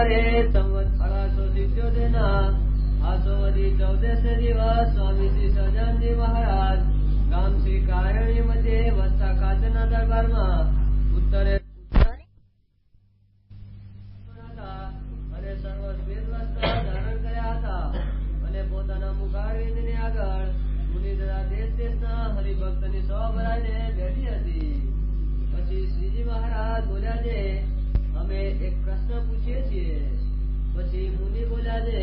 હરે સંવત 1877 આસોવદી 14 દિવસ સ્વામીજી સહજાનંદજી મહારાજ ગામ શ્રી કાયણી મધ્યે વત્સા કાચના દરબારમાં ઉત્તરે અને સર્વ શ્વેત વસ્ત્ર ધારણ કર્યા હતા અને પોતાના મુખારવિંદની આગળ મુનિ તથા દેશ દેશના હરિભક્તની સભા ભરાઈને બેઠી હતી. પછી શ્રીજી મહારાજ બોલ્યા છે, અમે એક પ્રશ્ન પૂછીએ છીએ. પછી મુનિ બોલ્યા છે,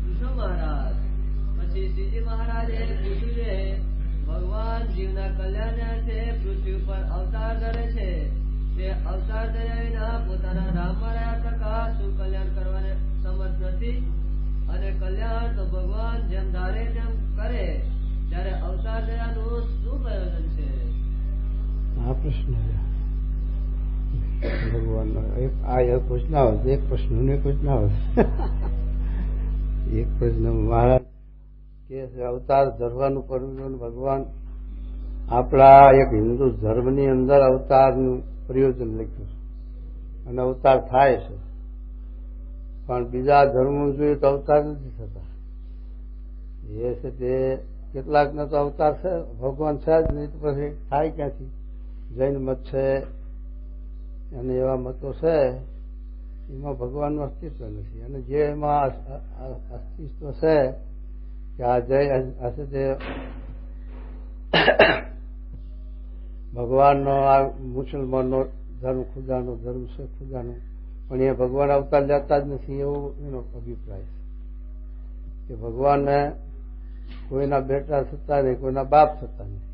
પૂછો મહારાજ. પછી શ્રીજી મહારાજે પૂછ્યું છે, ભગવાન જીવના કલ્યાણ અર્થે પૃથ્વી ઉપર અવતાર ધરે છે. તે અવતાર ધર્યા વિના પોતાના ધામમાં રહ્યા થકા શું કલ્યાણ કરવાને સમર્થ નથી? અને કલ્યાણ તો ભગવાન જેમ ધારે તેમ કરે, ત્યારે અવતાર ધર્યાનું શું પ્રયોજન છે? આ પ્રશ્ન ભગવાન એક પ્રશ્ન આવે, એક પ્રશ્ન ને પ્રશ્ન આવે. એક પ્રશ્ન મહારાજ કે અવતાર ધરવાનું પરમિશન ભગવાન આપણા એક હિન્દુ ધર્મની અંદર અવતારનું પ્રયોજન લખ્યું છે અને અવતાર થાય છે, પણ બીજા ધર્મો જોઈએ તો અવતાર નથી થતા. એ છે તે કેટલાકના તો અવતાર છે, ભગવાન છે જ નહીં તો પછી થાય ક્યાંથી? જૈન મત છે અને એવા મતો છે એમાં ભગવાનનું અસ્તિત્વ નથી. અને જે એમાં અસ્તિત્વ છે કે આ જય હશે તે ભગવાનનો, આ મુસલમાનનો ધર્મ ખુદાનો ધર્મ છે ખુદાનો, પણ એ ભગવાન અવતાર લેતા જ નથી એવું એનો અભિપ્રાય છે. કે ભગવાનને કોઈના બેટા થતા નહીં, કોઈના બાપ થતા નહીં.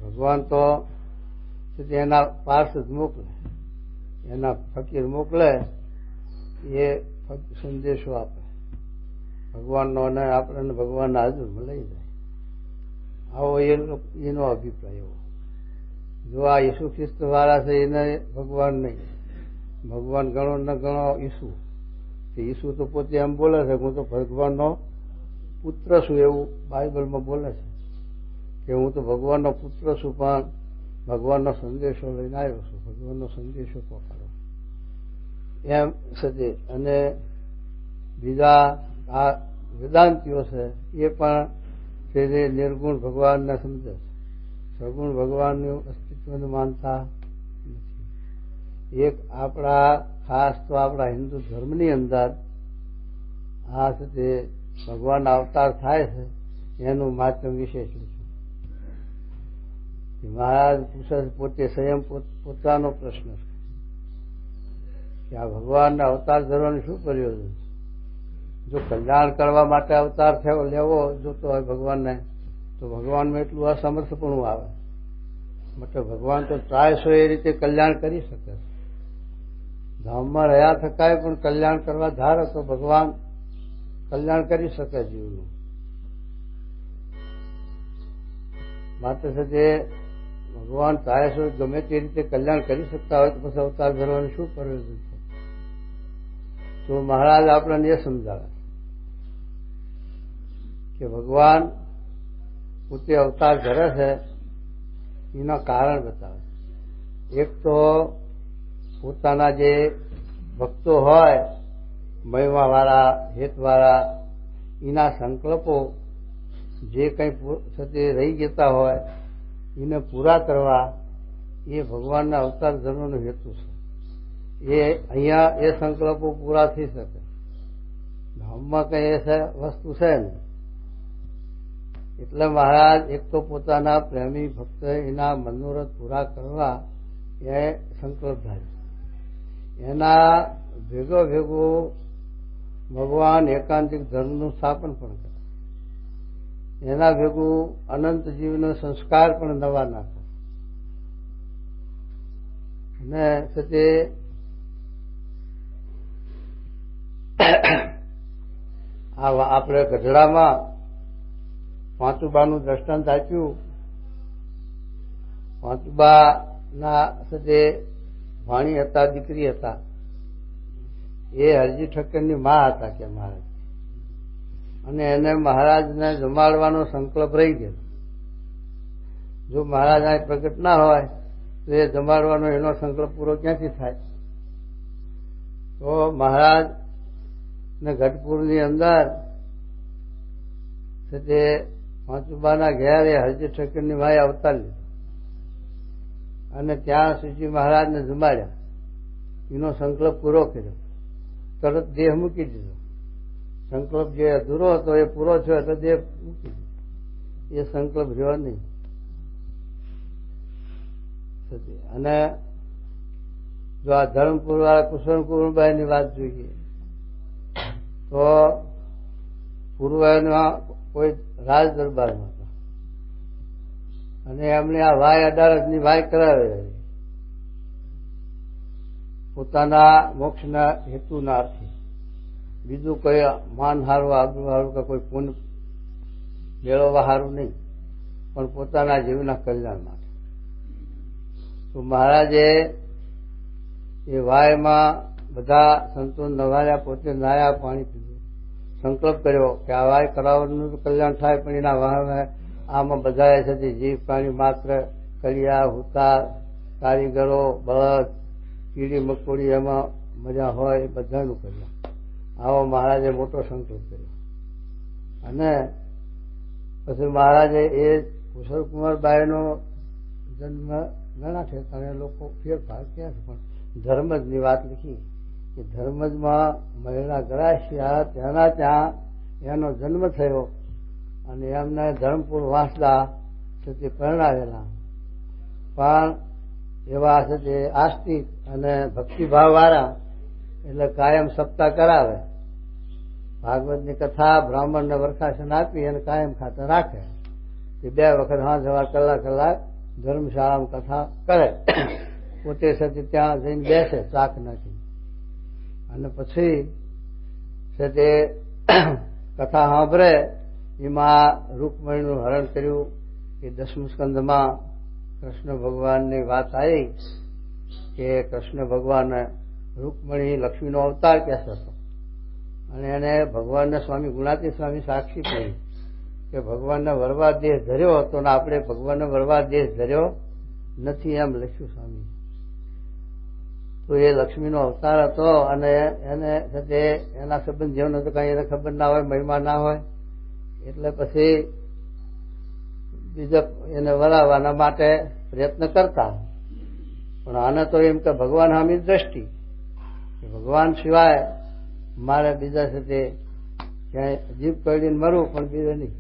ભગવાન તો એના પાર્ષદ મોકલે, એના ફકીર મોકલે, એ સંદેશો આપે ભગવાનનો અને આપણને ભગવાનના હાજરમાં લઈ જાય. આવો એનો અભિપ્રાય એવો. જો આ ઈસુ ખ્રિસ્ત વાળા છે એને ભગવાન નહીં, ભગવાન ગણો ન ગણો ઈસુ. ઈસુ તો પોતે એમ બોલે છે હું તો ભગવાનનો પુત્ર છું, એવું બાઇબલમાં બોલે છે કે હું તો ભગવાનનો પુત્ર છું, પણ ભગવાનનો સંદેશો લઈને આવ્યો છું, ભગવાનનો સંદેશો પકડો એમ છે. અને બીજા આ વેદાંતિઓ છે એ પણ તે નિર્ગુણ ભગવાનને સમજે છે, સગુણ ભગવાનનું અસ્તિત્વને માનતા નથી. એક આપણા ખાસ તો આપણા હિન્દુ ધર્મની અંદર આ છે તે ભગવાનના અવતાર થાય છે એનું માધ્યમ વિશેષ લખ્યું. મહારાજ પૂછે છે, પોતે સ્વયં પોતાનો પ્રશ્ન છે કે આ ભગવાનના અવતાર ધરવાનું શું પ્રયોજન છે? જો કલ્યાણ કરવા માટે અવતાર થયો લેવો જોતો હોય ભગવાનને, તો ભગવાનમાં એટલું અસમર્થપણું આવે. મતલબ ભગવાન તો ત્રાયસો એ રીતે કલ્યાણ કરી શકે છે. ધામમાં રહ્યા થકાય પણ કલ્યાણ કરવા ધારે તો ભગવાન કલ્યાણ કરી શકે જીવનું. માટે છે જે ભગવાન ત્રાયસો ગમે તે રીતે કલ્યાણ કરી શકતા હોય તો પછી અવતાર ધરવાનું શું પ્રયોજન છે? તો મહારાજ આપણને એ સમજાવે કે ભગવાન પોતે અવતાર ધરે છે એના કારણ બતાવે. એક તો પોતાના જે ભક્તો હોય મહિમાવાળા હેતવાળા, એના સંકલ્પો જે કંઈ સાથે રહી જતા હોય એને પૂરા કરવા એ ભગવાનના અવતાર ધર્મનો હેતુ છે. એ અહીંયા એ સંકલ્પો પૂરા થઈ શકે. ધામમાં કઈ એ વસ્તુ છે ને, એટલે મહારાજ એક તો પોતાના પ્રેમી ભક્ત એના મનોરથ પૂરા કરવા એ સંકલ્પ થાય. એના ભેગો ભગવાન એકાંતિક ધર્મનું સ્થાપન પણ કરે. એના ભેગું અનંત જીવનો સંસ્કાર પણ નવા નાખે. અને તે આપણે ગઢડામાં પાંચુબાનું દ્રષ્ટાંત આપ્યું. પાંચુબાના સાથે ભાણી હતા, દીકરી હતા. એ હરજી ઠક્કરની મા હતા કે મહારાજ, અને એને મહારાજને જમાડવાનો સંકલ્પ રહી ગયો. જો મહારાજ આ પ્રગટ ના હોય તો એ જમાડવાનો એનો સંકલ્પ પૂરો ક્યાંથી થાય? તો મહારાજ ને ગઢપુરની અંદર તે પાંચુબાના ઘેર એ હરજી ઠક્કરની માએ અવતાર લીધો અને ત્યાં શ્રીજી મહારાજને જમાડ્યા. એનો સંકલ્પ પૂરો કર્યો, તરત દેહ મૂકી દીધો. સંકલ્પ જે અધૂરો હતો એ પૂરો થયો એટલે દેહ મૂકી દીધો. એ સંકલ્પ રહ્યો નહીં. અને જો આ ધર્મપુર વાળા કુશળકુંવરબાઈ ની વાત જોઈએ તો પૂર્વના કોઈ રાજ દરબારમાં હતા અને એમને આ વાય અડાલતની વાય કરાવે પોતાના મોક્ષના હેતુના અર્થે. બીજું કોઈ માન હારું, આબરૂ હારું કે કોઈ પુણ્ય મેળવવા હારું નહીં, પણ પોતાના જીવના કલ્યાણ માટે. તો મહારાજે એ વાયમાં બધા સંતો નવાયા, પોતે નાયા, પાણી પીધું. સંકલ્પ કર્યો કે આ વાય કરાવવાનું કલ્યાણ થાય, પણ એના વાહ આમાં બધા છે જીવ પ્રાણી માત્ર, કલિયા, હુતાર, કારીગરો, બળદ, કીડી મકોડી એમાં મજા હોય એ બધાનું કલ્યાણ. આવો મહારાજે મોટો સંકલ્પ કર્યો. અને પછી મહારાજે એ કુશળકુંવરબાઈનો જન્મ ઘણા ઠેકાણે લોકો ફેરફાર ક્યાં છે, પણ ધર્મજની વાત લખી કે ધર્મજમાં મહિલા ગરાશિયા ત્યાંના ત્યાં એનો જન્મ થયો અને એમને ધર્મપુર વાંસદા છે તે પરણાવેલા. પણ એવા છે તે આસ્તિક અને ભક્તિભાવ વાળા, એટલે કાયમ સપ્તાહ કરાવે. ભાગવતની કથા બ્રાહ્મણને વરખાસન આપી અને કાયમ ખાતે રાખે. તે 2 વખત 5 કલાક ધર્મશાળામાં કથા કરે. પોતે છે ત્યાં જઈને બેસે ચાક નાખી. અને પછી છે તે કથા સાંભળે. એમાં રૂકમણીનું હરણ કર્યું એ 10મું સ્કંદમાં કૃષ્ણ ભગવાનની વાત આવી કે કૃષ્ણ ભગવાન રૂકમણી લક્ષ્મીનો અવતાર કહેતો હતો અને એને ભગવાનને સ્વામી ગુણાતી સ્વામી સાક્ષી પડી કે ભગવાનને વરવા દેહ ધર્યો હતો ને આપણે ભગવાનને વરવા દેહ ધર્યો નથી, એમ લખ્યું સ્વામી. તો એ લક્ષ્મીનો અવતાર હતો અને એને સાથે એના સંબંધ જેવું નતું, કઈ એને ખબર ના હોય, મહિમા ના હોય, એટલે પછી બીજા એને વરાવવાના માટે પ્રયત્ન કરતા. પણ આને તો એમ કે ભગવાન સામી દ્રષ્ટિ, ભગવાન સિવાય મારે બીજા સાથે ક્યાંય જીભ કરડીને મરવું, પણ બીજે નહીં.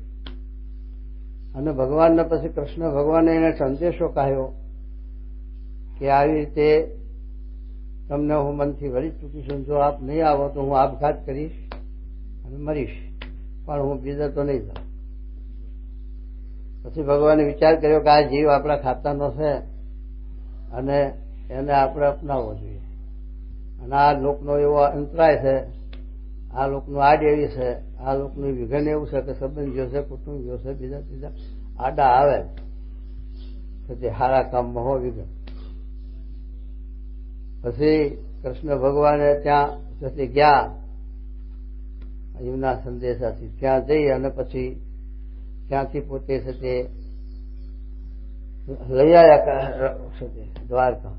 અને ભગવાનને પછી કૃષ્ણ ભગવાને એને સંદેશો કહ્યો કે આવી રીતે તમને હું મનથી વળી ચૂકી છું, જો આપ નહીં આવો તો હું આપઘાત કરીશ અને મરીશ, પણ હું બીજે તો નહીં જાઉં. પછી ભગવાને વિચાર કર્યો કે આ જીવ આપણા ખાતાનો છે અને એને આપણે અપનાવવો જોઈએ. અને આ લોકનો એવો અંતરાય છે, આ લોકનું આડ એવી છે, આ લોકનું વિઘન એવું છે કે સંબંધીઓ છે, કુટુંબીઓ છે, બીજા બીજા આડા આવે તે સારા કામમાં હો વિઘન. પછી કૃષ્ણ ભગવાને ત્યાં જતી ગયા એમના સંદેશાથી. ત્યાં જઈ અને પછી ત્યાંથી પોતે છે તે લઈ આવ્યા દ્વારકા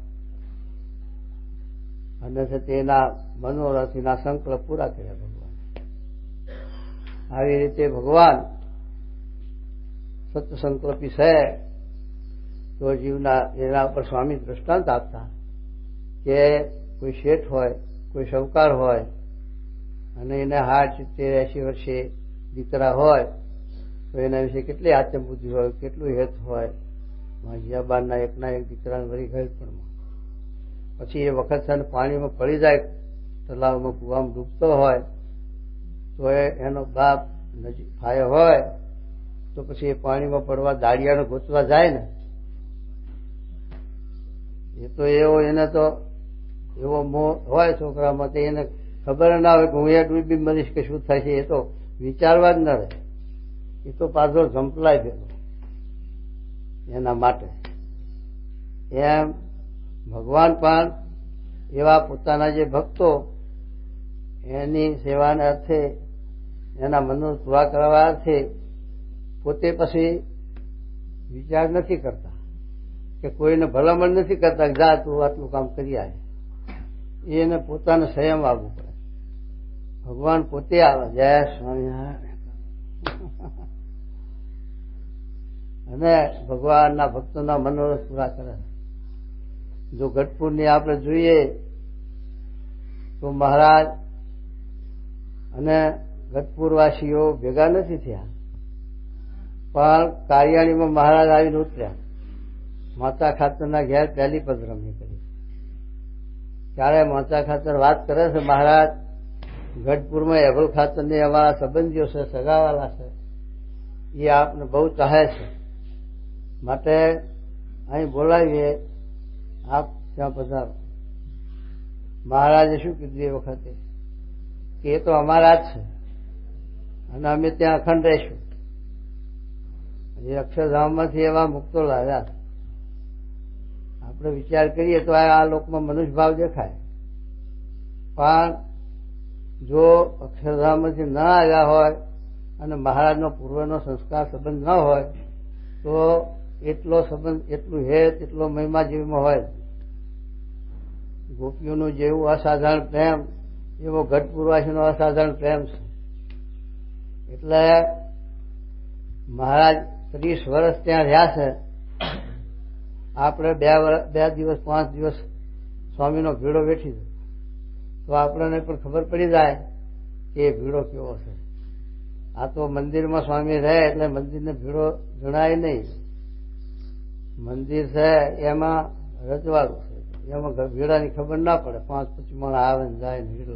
અને છે તેના મનોરથના સંકલ્પ પૂરા કર્યા ભગવાન. આવી રીતે ભગવાન સત્સંકલ્પી છે તો જીવના એના ઉપર સ્વામી દ્રષ્ટાંત આપતા કે કોઈ શેઠ હોય, કોઈ સૌકાર હોય અને એને 60-70-80 વર્ષે દીકરા હોય તો એના વિશે કેટલી આત્મબુદ્ધિ હોય, કેટલું હેત હોય. માજીયાબાના એકના એક દીકરાને વળી ગયેલપણમાં પછી એ વખત છે પાણીમાં પડી જાય, તલાવમાં કુવામાં ડૂબતો હોય તો એનો બાપ નજીક ફાયો હોય તો પછી એ પાણીમાં પડવા દાડિયાને ગોતવા જાય ને, એ તો એવો એને તો એવો મોહ હોય છોકરામાં, તો એને ખબર ના હોય કે હું એ ડૂબી મરીશ કે શું થાય છે, એ તો વિચારવા જ ન રહે. એ તો પાછો ઝંપલાય ગયો એના માટે. એમ ભગવાન પણ એવા પોતાના જે ભક્તો એની સેવાના અર્થે, એના મનનો પૂરા કરવા અર્થે પોતે પછી વિચાર નથી કરતા કે કોઈને ભલામણ નથી કરતા કે જા તું આટલું કામ કરી આવે, એને પોતાને સંયમ આવવું પડે. ભગવાન પોતે આવે, જય સ્વામિનારાયણ, અને ભગવાનના ભક્તોના મનોરથ પૂરા કરે. જો ગઢપુરની આપણે જોઈએ તો મહારાજ અને ગઢપુરવાસીઓ ભેગા નથી થયા, પણ કારિયાણીમાં મહારાજ આવીને ઉતર્યા. માતા ખાતરના ઘેર પહેલી પધરામણી કરી. ત્યારે માતા ખાતર વાત કરે છે, મહારાજ ગઢપુરમાં એભલ ખાતરની અમારા સંબંધીઓ છે, સગાવાલા છે, એ આપને બહુ ચાહે છે, માટે અહીં બોલાવીએ, આપ ત્યાં પધારો. મહારાજે શું કીધું એ વખતે કે એ તો અમારા જ છે અને અમે ત્યાં અખંડ રહીશું. એ અક્ષરધામમાંથી એવા મુક્તો લાવ્યા. આપણે વિચાર કરીએ તો આ લોકમાં મનુષ્ય ભાવ દેખાય, પણ જો અક્ષરધામમાંથી ન આવ્યા હોય અને મહારાજનો પૂર્વનો સંસ્કાર સંબંધ ન હોય તો એટલો સંબંધ, એટલું હેત, એટલો મહિમા જીવમાં હોય. ગોપીઓનું જેવું અસાધારણ પ્રેમ એવો ગઢપુરવાસીનો અસાધારણ પ્રેમ છે. એટલે મહારાજ 30 વર્ષ ત્યાં રહ્યા છે. આપણે 2 દિવસ 5 દિવસ સ્વામીનો ભીડો બેઠી દો તો આપણને પણ ખબર પડી જાય કે એ ભીડો કેવો છે. આ તો મંદિરમાં સ્વામી રહે એટલે મંદિરને ભીડો જણાય નહીં. મંદિર છે એમાં રજવાડું છે, એમાં ભીડાની ખબર ના પડે. 5-25 માણસ આવે ને જાય ને ભીડો.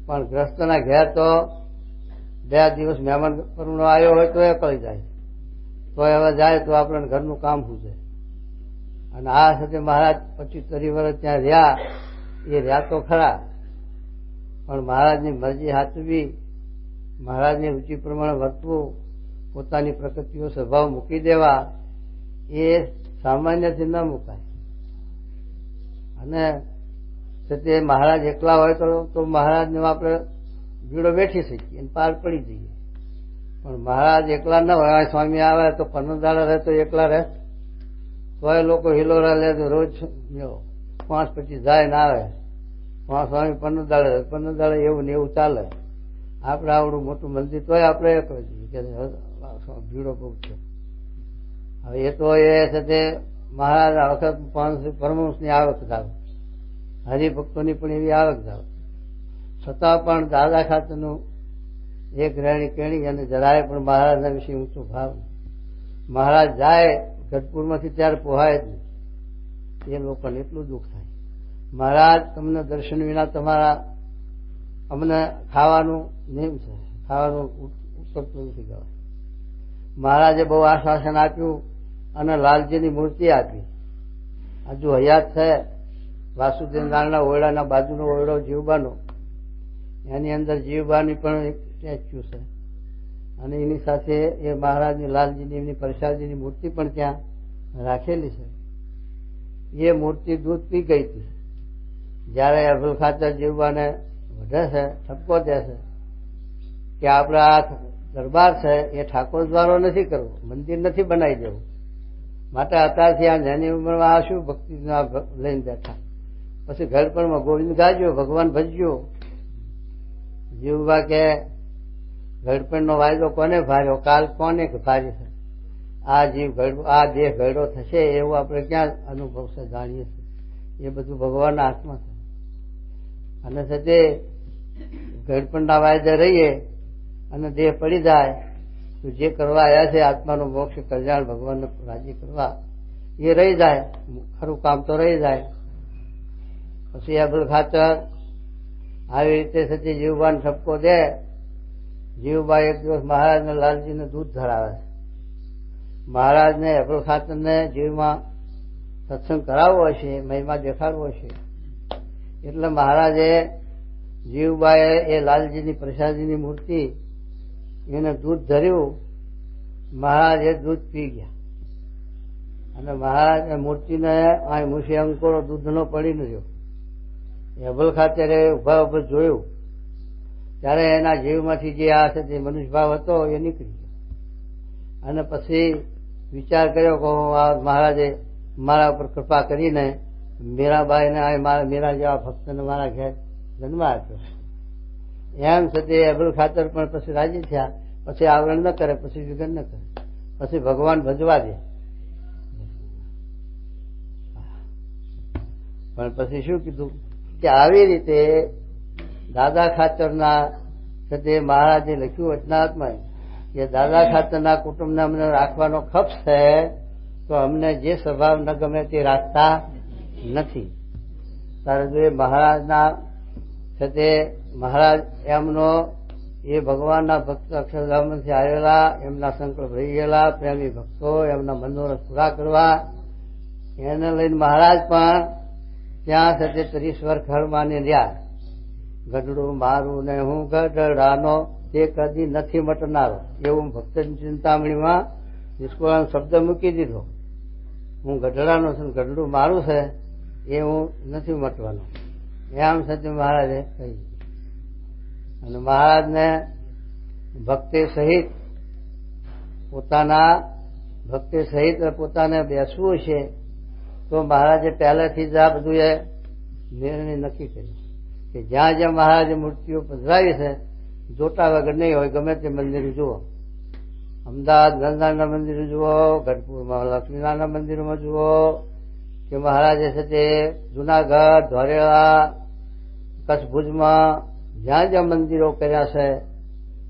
પણ ગ્રસ્તના ઘેર તો 2 દિવસ મહેમાન પરનો આવ્યો હોય તો એ કરી જાય, તો હવે જાય તો આપણને ઘરનું કામ પૂછે. અને આ સાથે મહારાજ 25-30 વર્ષ ત્યાં રહ્યા. એ રહ્યા તો ખરા, પણ મહારાજની મરજી સાચવી, મહારાજની રુચિ પ્રમાણે વર્તવું, પોતાની પ્રકૃતિઓ સ્વભાવ મૂકી દેવા, એ સામાન્યથી ન મુકાય. અને તે મહારાજ એકલા હોય તો મહારાજને આપણે ભીડો બેઠી શકીએ અને પાર પડી જઈએ. પણ મહારાજ એકલા ન હોય, સ્વામી આવે તો 15 દાડા રહે તો એકલા રહે તો એ લોકો હિલોરા લે તો રોજ 5-25 જાય ને આવે. સ્વામી 15 દાડે રહે, 15 દાડે એવું ને એવું ચાલે. આપણે આવડું મોટું મંદિર તોય આપણે એક જઈએ કે ભીડો બહુ છે. હવે એ તો એ છે તે મહારાજ આ વખત પરમહંસની આવક જાવ, હરિભક્તોની પણ એવી આવક જાવ, છતાં પણ દાદા ખાતરનું એક રહેણી કેણી અને જરાય પણ મહારાજના વિશે ઊંચો ભાવ. મહારાજ જાય ગઢપુરમાંથી ત્યારે પોહાય જ નહીં. એ લોકોને એટલું દુઃખ થાય, મહારાજ તમને દર્શન વિના તમારા અમને ખાવાનું નિયમ છે, ખાવાનું ઉતરતું નથી ગયું. મહારાજે બહુ આશ્વાસન આપ્યું અને લાલજીની મૂર્તિ આપી. હજુ હયાત છે. વાસુદેવ નારાયણના ઓરડાના બાજુનો ઓરડો જીવબાનો, એની અંદર જીવબાની પણ એક સ્ટેચ્યુ છે અને એની સાથે એ મહારાજની લાલજીની એમની પ્રસાદજીની મૂર્તિ પણ ત્યાં રાખેલી છે. એ મૂર્તિ દૂધ પી ગઈ હતી. જયારે અભલ ખાતર જીવબાને વધે છે, ઠપકો દે છે કે આપણે આ દરબાર છે એ ઠાકોર દ્વારો નથી કરવો, મંદિર નથી બનાવી દેવું, માટે અત્યારથી આ નાની ઉંમરમાં આ શું ભક્તિ લઈને બેઠા. પછી ઘડપણમાં ગોવિંદ ગાજ્યો, ભગવાન ભજ્યો. જીવબા કે ઘડપણનો વાયદો કોને ભાર્યો, કાલ કોને ભારી છે. આ જીવ આ દેહ ઘડો થશે એવું આપણે ક્યાં અનુભવ છે, જાણીએ છીએ. એ બધું ભગવાનના હાથમાં છે. અને સાથે ઘડપણના વાયદે રહીએ અને દેહ પડી જાય તો જે કરવા આવ્યા છે આત્માનું મોક્ષ કલ્યાણ ભગવાનને રાજી કરવા, એ રહી જાય, ખરું કામ તો રહી જાય. પછી અબલ ખાતર આવી રીતે સતી જીવબાને ઠપકો દે. જીવબા એક દિવસ મહારાજને લાલજીને દૂધ ધરાવે છે. મહારાજને અબલ ખાતરને જીવમાં સત્સંગ કરાવવો હશે, મહિમા દેખાડવો હશે, એટલે મહારાજે જીવબાએ એ લાલજીની પ્રસાદીની મૂર્તિ એને દૂધ ધર્યું. મહારાજ એ દૂધ પી ગયા અને મહારાજ મૂર્તિને આ મુશી અંકોરો દૂધનો પડી ન રહ્યો. અબલ ખાતરે ઉભા ઉભા જોયું ત્યારે એના જીવમાંથી જે આ છે તે મનુષ્ય ભાવ હતો એ નીકળી ગયો. અને પછી વિચાર કર્યો કે આ મહારાજે મારા ઉપર કૃપા કરીને મીરાબાઈને મીરા જેવા ભક્તને મારા ઘેર જન્મ આપ્યો. એમ છતાં અબુલ ખાતર પણ પછી રાજી થયા. પછી આવરણ ન કરે, પછી વિઘન ન કરે, પછી ભગવાન ભજવા દે. પણ પછી શું કીધું કે આવી રીતે દાદા ખાતરના સાથે મહારાજે લખ્યું વચનાત્મા કે દાદા ખાતરના કુટુંબને અમને રાખવાનો ખપ છે, તો અમને જે સ્વભાવ ન ગમે તે રાખતા નથી. ત્યારે જો એ મહારાજના સાથે મહારાજ એમનો એ ભગવાનના ભક્ત અક્ષરધામથી આવેલા, એમના સંકલ્પ રહી ગયેલા પ્રેમી ભક્તો એમના મનોરથ પૂરા કરવા, એને લઈને મહારાજ પણ ત્યાં સાથે 30 વર્ષ ઘરમાંને રહ્યા. ગઢડું મારું ને હું ગઢડાનો તે કદી નથી મટનારો, એવું ભક્ત ચિંતામણીમાં નિષ્કુળાનો શબ્દ મૂકી દીધો. હું ગઢડાનો છું, ગઢડું મારું છે, એ હું નથી મટવાનો, એમ સત્ય મહારાજે કહ્યું. અને મહારાજને ભક્તિ સહિત પોતાને બેસવું છે, તો મહારાજે પહેલેથી જ આ બધું એ નિર્ણય નક્કી કર્યો કે જ્યાં જ્યાં મહારાજે મૂર્તિઓ પધરાવી છે, જોટા વગર નહીં હોય, ગમે તે મંદિર જુઓ. અમદાવાદ ગંગાના મંદિર જુઓ, ગઢપુરમાં લક્ષ્મીનારાયણ મંદિરમાં જુઓ, કે મહારાજે છે તે જુનાગઢ, ધોરેલા, કચ્છ, ભુજમાં જ્યાં જ્યાં મંદિરો કર્યા છે,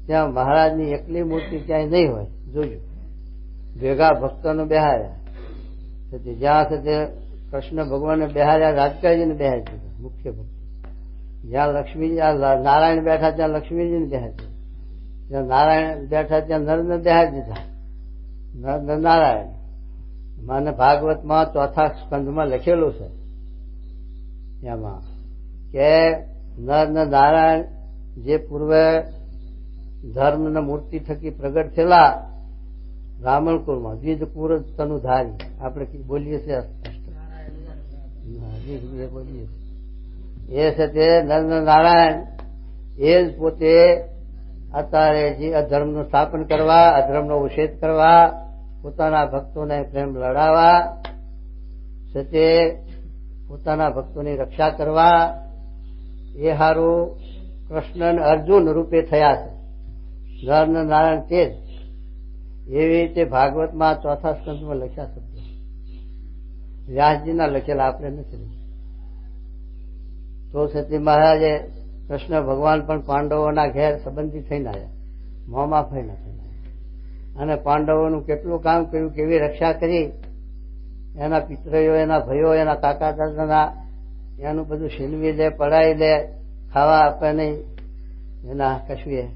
ત્યાં મહારાજની એકલી મૂર્તિ ક્યાંય નહીં હોય. જોજો, ભેગા ભક્તોને બેહાર્યા. જ્યાં છે તે કૃષ્ણ ભગવાનને બેહાર્યા, રાજકાજીને બેહારી દીધા મુખ્ય ભક્ત. જ્યાં લક્ષ્મીજી નારાયણ બેઠા ત્યાં લક્ષ્મીજીને બેહારી દીધા. જ્યાં નારાયણ બેઠા ત્યાં નરને બેહારી દીધા. નર નારાયણ મને ભાગવતમાં 4થા સ્કંધમાં લખેલું છે, એમાં કે નર નારાયણ જે પૂર્વે ધર્મના મૂર્તિ થકી પ્રગટ થયેલા રામણકુરમાં દ્વિજપુર તનુધારી, આપણે બોલીએ છીએ બોલીએ એ છે તે નર નારાયણ એ જ પોતે અત્યારે જે અધર્મનું સ્થાપન કરવા, અધર્મનો ઉછેદ કરવા, પોતાના ભક્તોને પ્રેમ લડાવવા છે, તે પોતાના ભક્તોની રક્ષા કરવા, એ હારું કૃષ્ણ અર્જુન રૂપે થયા છે. નર નારાયણ તે જ એવી રીતે ભાગવતમાં 4થા સ્કંદમાં લખ્યા શબ્દો વ્યાસજીના લખેલા, આપણે નથી. તો સતી મહારાજે કૃષ્ણ ભગવાન પણ પાંડવોના ઘેર સંબંધી થઈને આવ્યા, મોંમાં થઈને આવ્યા, અને પાંડવોનું કેટલું કામ કર્યું, કેવી રક્ષા કરી, એના પિતૃઓ, એના ભાઈઓ, એના કાકા દાદાના એનું બધું છીનવી લે, પડાવી લે, ખાવા આપે નહીં, એના કશું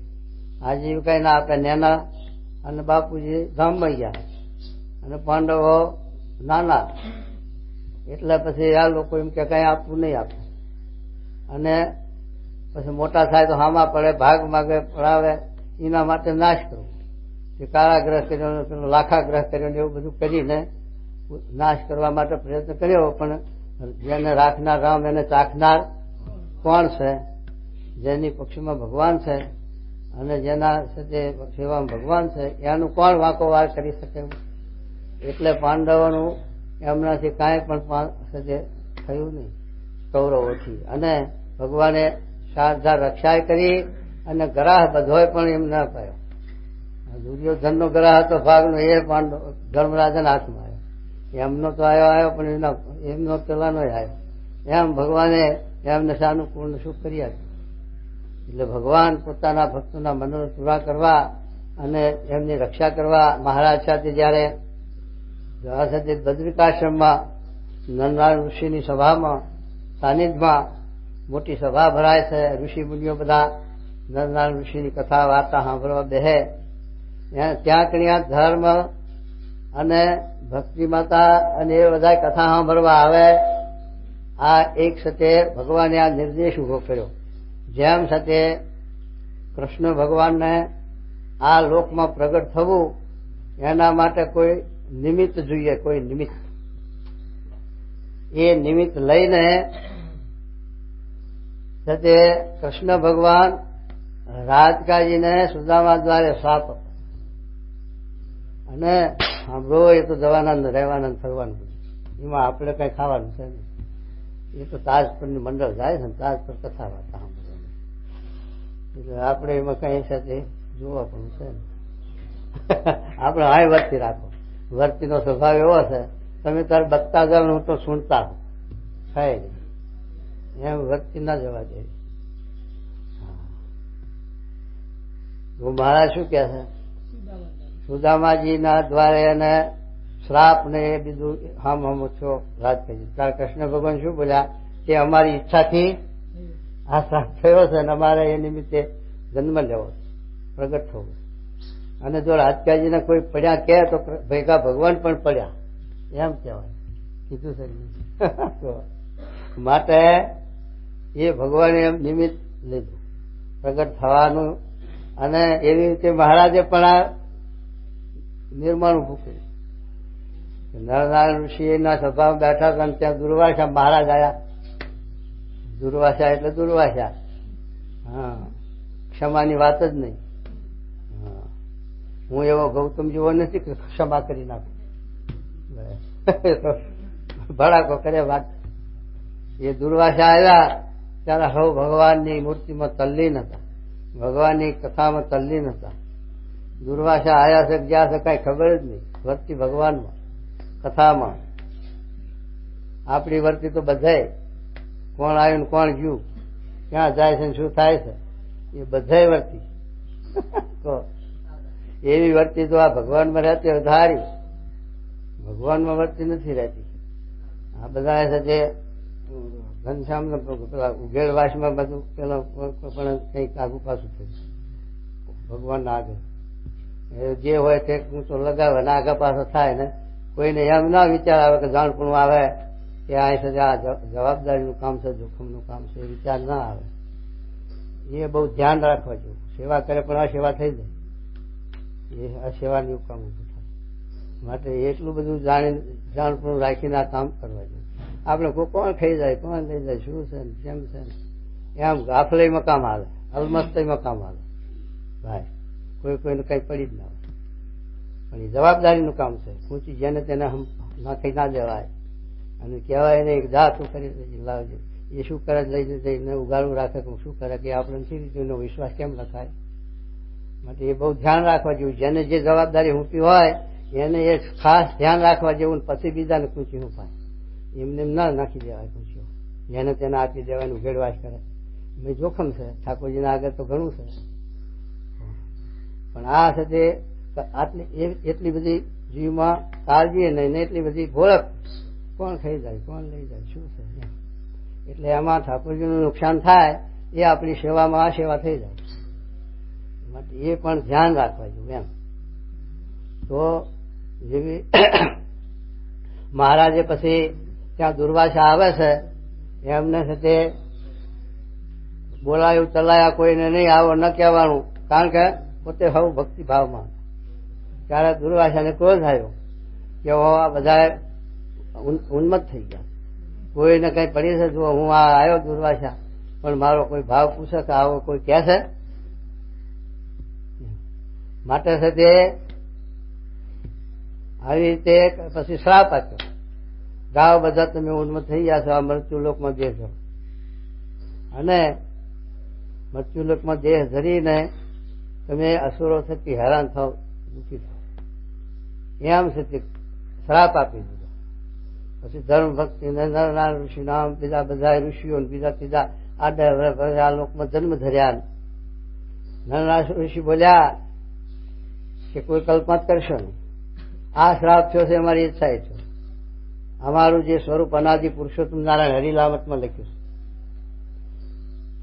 આજીવિકા ના આપે. નેના અને બાપુજી ધામમાં ગયા, અને પાંડવો નાના, એટલે પછી આ લોકો એમ કે કઈ આપવું નહીં આપે, અને પછી મોટા થાય તો હામા પડે, ભાગ માગે, પડાવે, એના માટે નાશ કરવો. તે કારાગ્રહ કર્યો, પેલો લાખાગ્રહ કર્યો, એવું બધું કરીને નાશ કરવા માટે પ્રયત્ન કર્યો. પણ જેને રાખનાર રામ, એને ચાખનાર કોણ છે? જેની પક્ષમાં ભગવાન છે અને જેના સાથે સેવામાં ભગવાન છે, એનું કોણ વાંકો વાર કરી શકે? એટલે પાંડવોનું એમનાથી કાંઈ પણ થયું નહીં કૌરવોથી. અને ભગવાને શારદા રક્ષા કરી, અને ગ્રાહ બધોય પણ એમ ના પાયો. દુર્યોધનનો ગ્રાહ હતો ભાગનો, એ પાંડવ ધર્મરાજાના હાથમાં આવ્યો. એમનો તો આવ્યો પણ એમનો પેલાનો આવ્યો. એમ ભગવાને એમને સાનુકૂળ સુખ કરી આપ્યું. એટલે ભગવાન પોતાના ભક્તોના મનોરથ પૂરા કરવા અને એમની રક્ષા કરવા મહારાજ સાથે જયારે બદ્રિકાશ્રમમાં નરનારાયણ ઋષિની સભામાં સાનિધ્યમાં મોટી સભા ભરાય છે. ઋષિ મુનિઓ બધા નરનારાયણ ઋષિની કથા વાર્તા સાંભળવા બેહે. ત્યાં કણ્યા ધર્મ અને ભક્તિ માતા અને એ બધા કથા સાંભળવા આવે. આ એક સાથે ભગવાને આ નિર્દેશ ઉભો કર્યો. જેમ સાથે કૃષ્ણ ભગવાનને આ લોકમાં પ્રગટ થવું, એના માટે કોઈ નિમિત્ત જોઈએ, કોઈ નિમિત્ત. એ નિમિત્ત લઈને સાથે કૃષ્ણ ભગવાન રાધિકાજીને સુદામા દ્વારે શ્રાપ હતો. અને સાંભળો, એ તો જવાના રહેવાના ફરવાનું, એમાં આપણે કઈ ખાવાનું છે નહીં. એ તો તાજ પરની મંડળ જાય છે ને તાજ પર કથા વાર્તા સાંભળવાની. એટલે આપણે એમાં કઈ સાથે જોવા પણ છે ને આપણે હાય વર્તી રાખો. વર્તીનો સ્વભાવ એવો છે તમે તાર બકતા જાવ હું તો સુણતા હું થાય નહીં એમ વર્તી ના જવા દે. મહારાજ શું કે છે સુદામાજી ના દ્વારે અને શ્રાપ ને એ બીજું હમ છો રાજ કહી. ત્યારે કૃષ્ણ ભગવાન શું બોલ્યા કે અમારી ઈચ્છાથી આ શ્રાપ થયો છે અને અમારે એ નિમિત્તે જન્મ લેવો પ્રગટ થવું. અને જો રાજકાજીને કોઈ પડ્યા કે તો ભેગા ભગવાન પણ પડ્યા એમ કહેવાય કીધું છે. માટે એ ભગવાને એમ નિમિત્ત લીધું પ્રગટ થવાનું. અને એવી રીતે મહારાજે પણ આ નિર્માણ ઉભું કર્યું. નરનારાયણ ઋષિના સભામાં બેઠા હતા ત્યાં દુર્વાસા મહારાજ આવ્યા. દુર્વાસા એટલે દુર્વાસા. હા, ક્ષમાની વાત જ નહીં. હું એવો ગૌતમ જેવો નથી કે ક્ષમા કરી નાખું. ભડાકો કરે વાત. એ દુર્વાસા આવ્યા ત્યારે હવે ભગવાનની મૂર્તિમાં તલ્લીન હતા, ભગવાનની કથામાં તલ્લીન હતા. દુર્વાસા આવ્યા છે જ્યાં છે કઈ ખબર જ નહીં. વર્તી ભગવાનમાં કથામાં. આપણી વર્તી તો બધાય કોણ આવ્યું કોણ ગયું ક્યાં જાય છે શું થાય છે એ બધાય વર્તી. તો એવી વર્તી તો આ ભગવાનમાં રહેતી વધારી, ભગવાનમાં વર્તી નથી રહેતી. આ બધા છે જે ઘનશ્યામ ઉઘેડવાસમાં બધું પેલો પણ કંઈક આગુ પાછું થયું ભગવાનના આગળ જે હોય તે ઊંચો લગાવે ને આગા પાછો થાય ને કોઈને એમ ના વિચાર આવે કે જાણપણું આવે કે આ છે આ જવાબદારીનું કામ છે જોખમનું કામ છે એ વિચાર ના આવે. એ બહુ ધ્યાન રાખવા જેવું. સેવા કરે પણ અસેવા થઈ જાય એ અસેવાની કામ ઉભું થાય. માટે એટલું બધું જાણપણું રાખીને આ કામ કરવા જોઈએ. આપણે કોણ ખાઈ જાય કોણ લઈ જાય શું છે ને કેમ છે ને એમ ગાફલે મકામ આવે, અલમસ્ત મકામ આવે ભાઈ. કોઈને કઈ પડી જ ના હોય. પણ એ જવાબદારીનું કામ છે. ઊંચી જેને તેને નાખી ના દેવાય. અને કહેવાય ને એક જાતું કરી લાવજે. એ શું કરે લઈને જઈને ઉગાડું રાખે કે શું કરે કે આપણે નથી રીતે એનો વિશ્વાસ કેમ રખાય. માટે એ બહુ ધ્યાન રાખવા જેવું. જેને જે જવાબદારી ઊંચી હોય એને એ ખાસ ધ્યાન રાખવા જેવું. પછી બીજાને કૂંચી ઉપાય એમને ના નાખી દેવાય કૂંચીઓ. જેને તેને આપી દેવાનું ઉઘેડવાસ કરે ભાઈ જોખમ છે. ઠાકોરજીના આગળ તો ઘણું છે. પણ આ છે તે એટલી બધી જીવમાં કાળજી નહીં ને એટલી બધી ગોળખ કોણ ખાઈ જાય કોણ લઈ જાય શું છે. એટલે એમાં ઠાકોરજીનું નુકસાન થાય એ આપણી સેવામાં આ સેવા થઈ જાય. માટે એ પણ ધ્યાન રાખવા જોઈએ એમ. તો જેવી મહારાજે પછી ત્યાં દુર્વાસા આવે છે એમને સાથે બોલાયું ચલાયા કોઈને નહીં આવો ન કહેવાનું. કારણ કે પોતે હવે ભક્તિ ભાવમાં. ત્યારે દુર્વાસાને ક્રોધ આવ્યો કે આ બધા ઉન્મત્ત થઈ ગયા. કોઈને કઈ પડી છે જો હું આ આવ્યો દુર્વાસા પણ મારો કોઈ ભાવ પૂછે કે આવો કોઈ કહે છે. માટે છે તે આવી રીતે પછી શ્રાપ આપ્યો. ગાવ બધા તમે ઉન્મત્ત થઈ ગયા છો, આ મૃત્યુલોકમાં દેહ છો અને મૃત્યુલોકમાં દેહ ધરીને તમે અસુરો થકી હેરાન થાવ દુઃખી થાવ એમ છે તે શ્રાપ આપી દીધો. પછી ધર્મ ભક્તિ નરનારાયણ ઋષિ નામ બીજા બધા ઋષિઓ બીજા ત્રીજા આ લોકમાં જન્મ ધર્યા. નરનારાયણ ઋષિ બોલ્યા કે કોઈ કલ્પના કરશો નહીં. આ શ્રાપ થયો છે અમારી ઈચ્છા છે. અમારું જે સ્વરૂપ અનાદિ પુરુષોત્તમ નારાયણ હરિલામતમાં લખ્યું છે.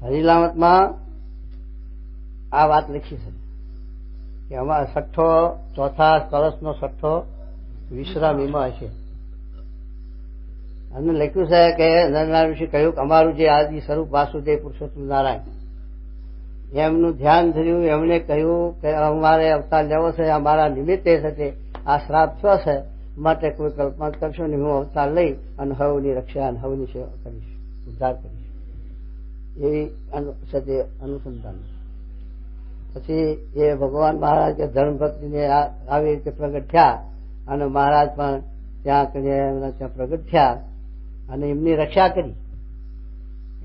હરિલામતમાં આ વાત લખી છે કે અમારા છઠ્ઠો ચોથા કળશનો છઠ્ઠો વિશ્રામ એમાં હશે. અને લખ્યું છે કે નરનારાયણ ઋષિ કહ્યું કે અમારું જે આદિ સ્વરૂપ વાસુદેવ પુરુષોત્તમ નારાયણ એમનું ધ્યાન ધર્યું. એમણે કહ્યું કે અમારે અવતાર લેવો છે, અમારા નિમિત્તે છે તે આ શ્રાપ થયો છે માટે કોઈ કલ્પના કરશો નહીં. હું અવતાર લઈ અને હવની રક્ષા અને હવની સેવા કરીશ, ઉદ્ધાર કરીશ. એવી છે અનુસંધાન. પછી એ ભગવાન મહારાજ કે ધર્મ ભક્તિને આવી રીતે પ્રગટ થયા અને મહારાજ પણ ત્યાં પ્રગટ થયા અને એમની રક્ષા કરી.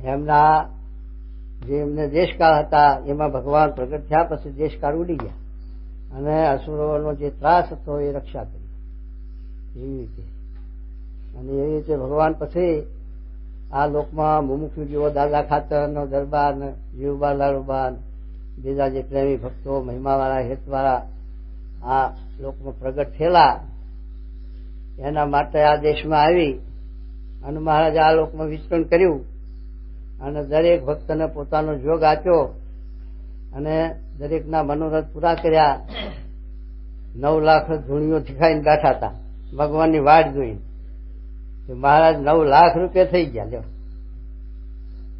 એમના જે એમને દેશકાળ હતા એમાં ભગવાન પ્રગટ થયા, પછી દેશકાળ ઉડી ગયા અને અસુરોનો જે ત્રાસ હતો એ રક્ષા કરી એવી રીતે. અને એવી રીતે ભગવાન પછી આ લોકમાં મુમુક્ષુ જેવો દાદા ખાતરનો દરબાર ને જીવબા લાલુબા બીજા જે પ્રેમી ભક્તો મહિમાવાળા હેતવાળા આ લોકમાં પ્રગટ થયેલા, એના માટે આ દેશમાં આવી અને મહારાજ આ લોકમાં વિચરણ કર્યું અને દરેક ભક્તને પોતાનો જોગ આપ્યો અને દરેકના મનોરથ પૂરા કર્યા. 9 લાખ ધૂણીઓ શીખાઈને બેઠા હતા ભગવાનની વાટ જોઈને. મહારાજ 9 લાખ રૂપિયા થઈ ગયા લ્યો.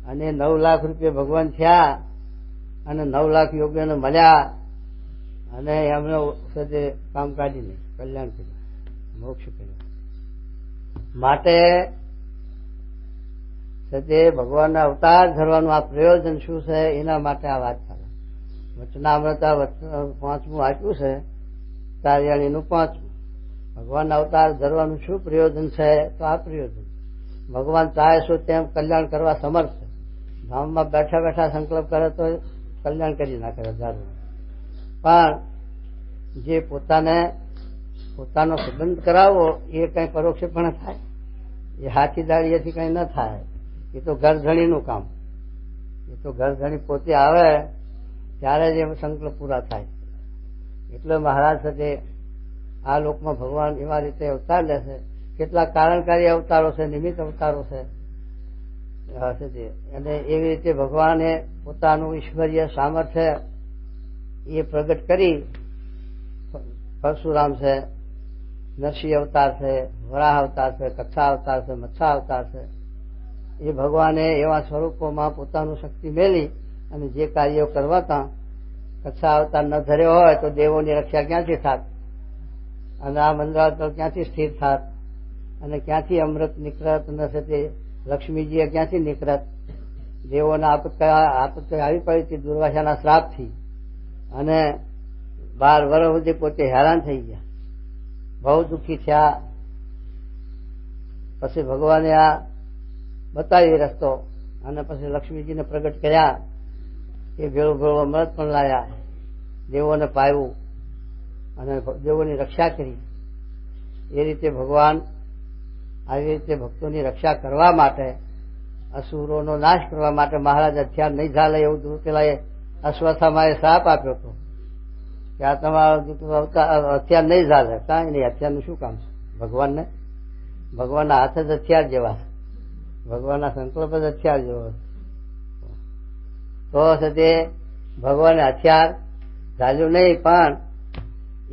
અને 9 લાખ રૂપિયા ભગવાન થયા અને 9 લાખ યોગીઓને મળ્યા અને એમને સાથે કામ કાઢીને કલ્યાણ કર્યું, મોક્ષ કર્યું. માટે સદે ભગવાનના અવતાર ધરવાનું આ પ્રયોજન શું છે એના માટે આ વાત ચાલે. વચનામૃતા 5મું આપ્યું છે, તારિયાણીનું 5મું. ભગવાનના અવતાર ધરવાનું શું પ્રયોજન છે? તો આ પ્રયોજન ભગવાન ચાહે શું તેમ કલ્યાણ કરવા સમર્થ છે. ધામમાં બેઠા બેઠા સંકલ્પ કરે તો કલ્યાણ કરી નાખે હજારો. પણ જે પોતાનો સંબંધ કરાવવો એ કઈ પરોક્ષપણે થાય, એ હાથી દાળીએથી કઈ ન થાય. એ તો ઘરધણીનું કામ. એ તો ઘરધણી પોતે આવે ત્યારે જ એ સંકલ્પ પૂરા થાય. એટલે મહારાજ સાથે આ લોકમાં ભગવાન એવા રીતે અવતાર લેશે. કેટલાક કારણકારી અવતારો છે, નિમિત્ત અવતારો છે. અને એવી રીતે ભગવાને પોતાનું ઈશ્વરીય સામર્થ્ય એ પ્રગટ કરી. પરશુરામ છે, નરસિંહ અવતાર છે, વરાહ અવતાર છે, કચ્છા અવતાર છે, મચ્છા અવતાર છે. એ ભગવાને એવા સ્વરૂપોમાં પોતાનું શક્તિ મેલી અને જે કાર્યો કરવાતા. કચ્છા અવતાર ન ધર્યો હોય તો દેવોની રક્ષા ક્યાંથી થાત, અને આ મંદરાવતાર ક્યાંથી સ્થિર થાત, અને ક્યાંથી અમૃત નીકળત નથી તે લક્ષ્મીજીએ ક્યાંથી નીકળત. દેવોના આપત્તિ આવી પડી હતી દુર્વાસાના શ્રાપથી અને 12 વર્ષ સુધી પોતે હેરાન થઈ ગયા, બહુ દુઃખી થયા. પછી ભગવાને આ બતાવી રસ્તો અને પછી લક્ષ્મીજીને પ્રગટ કર્યા. એ ભેળું ભેળું અમૃત પણ લાયા, દેવોને પાયું અને દેવોની રક્ષા કરી. એ રીતે ભગવાન આવી રીતે ભક્તોની રક્ષા કરવા માટે, અસુરોનો નાશ કરવા માટે મહારાજ હથિયાર નહીં ઝાલે એવું પેલા અશ્વત્થામાએ શ્રાપ આપ્યો હતો કે આ તમારો હથિયાર નહીં ઝાલે. કાંઈ નહીં, હથિયારનું શું કામ છે ભગવાનને? ભગવાનના હાથ જ હથિયાર જેવા, ભગવાનના સંકલ્પ જ હથિયાર જેવો. તો તે ભગવાને હથિયાર ઝાલ્યું નહીં, પણ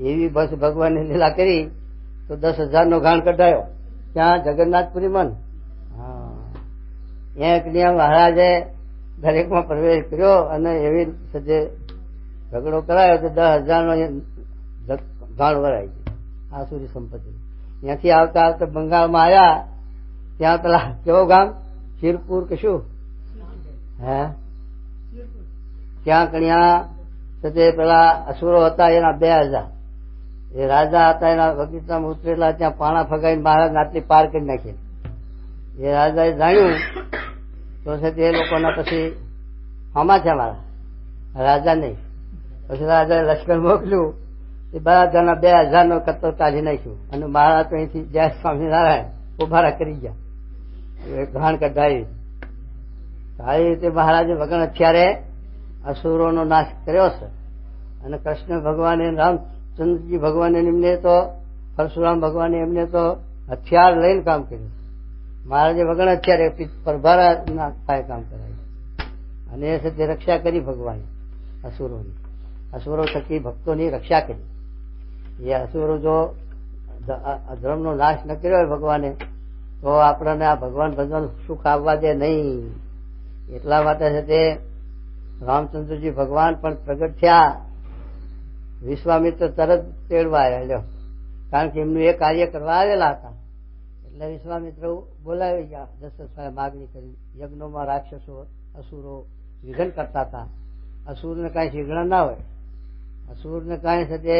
એવી બસ ભગવાનની લીલા કરી તો 10,000નો ઘાણ કઢાયો. ત્યાં જગન્નાથપુરી મન એક નિયમ મહારાજે દરેકમાં પ્રવેશ કર્યો અને એવી સજે ઝઘડો કરાયો તો 10,000નો ઘાણ વરાઈ ગયો આસુરી સંપત્તિ. ત્યાંથી આવતા આવતા બંગાળમાં આવ્યા. ત્યાં પેલા કેવો ગામ શિરપુર કે શું હે, ત્યાં કણ્યા સજે પેલા અસુરો હતા એના 2,000. એ રાજા હતા એના બગીચામાં ઉતરેલા, ત્યાં પાણા ફગાઈને મહારાજ આટલી પાર કરી નાખી. એ રાજાએ જાણ્યું તો છે તે લોકોના પછી હમા છે મારા રાજા નહીં. પછી રાજાએ લશ્કર મોકલ્યું, એ બધાના 2,000નો કત્તો કાઢી નાખ્યું અને મહારાજ તો અહીંથી જય સ્વામિનારાયણ ઉભારા કરી ગયા. એ ઘાણ કઢાવી. આવી રીતે મહારાજે વગણ હથિયારે અસુરોનો નાશ કર્યો છે. અને કૃષ્ણ ભગવાને, રામચંદ્રજી ભગવાને એમને તો, પરશુરામ ભગવાને એમને તો હથિયાર લઈને કામ કર્યું. મહારાજે વગણ હથિયારે પરભારા થાય કામ કરાયું અને એ સાથે રક્ષા કરી ભગવાને અસુરોની. અસુરો થકી ભક્તોની રક્ષા કરી. એ અસુરો જો ધર્મનો નાશ ન કર્યો હોય ભગવાને તો આપણને આ ભગવાન ભગવાન સુખ આવવા દે નહીં. એટલા માટે છે તે રામચંદ્રજી ભગવાન પણ પ્રગટ થયા. વિશ્વામિત્ર તરત તેડવા આવ્યા, કારણ કે એમનું એ કાર્ય કરવા આવેલા હતા. એટલે વિશ્વામિત્ર બોલાવી ગયા. દશરથ માગણી કરી. યજ્ઞોમાં રાક્ષસો અસુરો વિઘન કરતા હતા. અસુરને કાંઈ શીઘ્ર ના હોય, અસુરને કાંઈ સાથે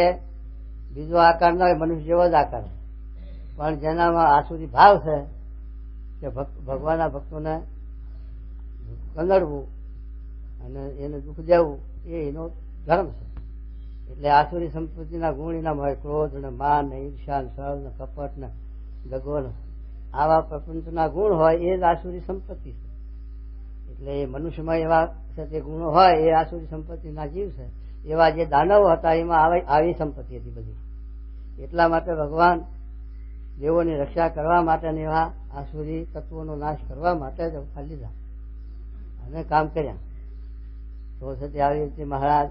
બીજો આકાર ના હોય, મનુષ્ય જેવો જ આકાર. પણ જેનામાં આસુરી ભાવ છે કે ભગવાનના ભક્તોને કંદડવું અને એને દુઃખ દેવું એ એનો ધર્મ છે. એટલે આસુરી સંપત્તિના ગુણ એનામાં હોય ક્રોધ ને માન ને ઈર્ષા ને છળ ને કપટ ને દગો ને આવા પ્રપંચના ગુણ હોય એ જ આસુરી સંપત્તિ છે. એટલે એ મનુષ્યમાં એવા જે ગુણો હોય એ આસુરી સંપત્તિના જીવ છે. એવા જે દાનવો હતા એમાં આવી સંપત્તિ હતી બધી. એટલા માટે ભગવાન દેવોની રક્ષા કરવા માટે એવા આસુરી તત્વોનો નાશ કરવા માટે જ અવતાર લીધા અને કામ કર્યા. તો છે આવી રીતે મહારાજ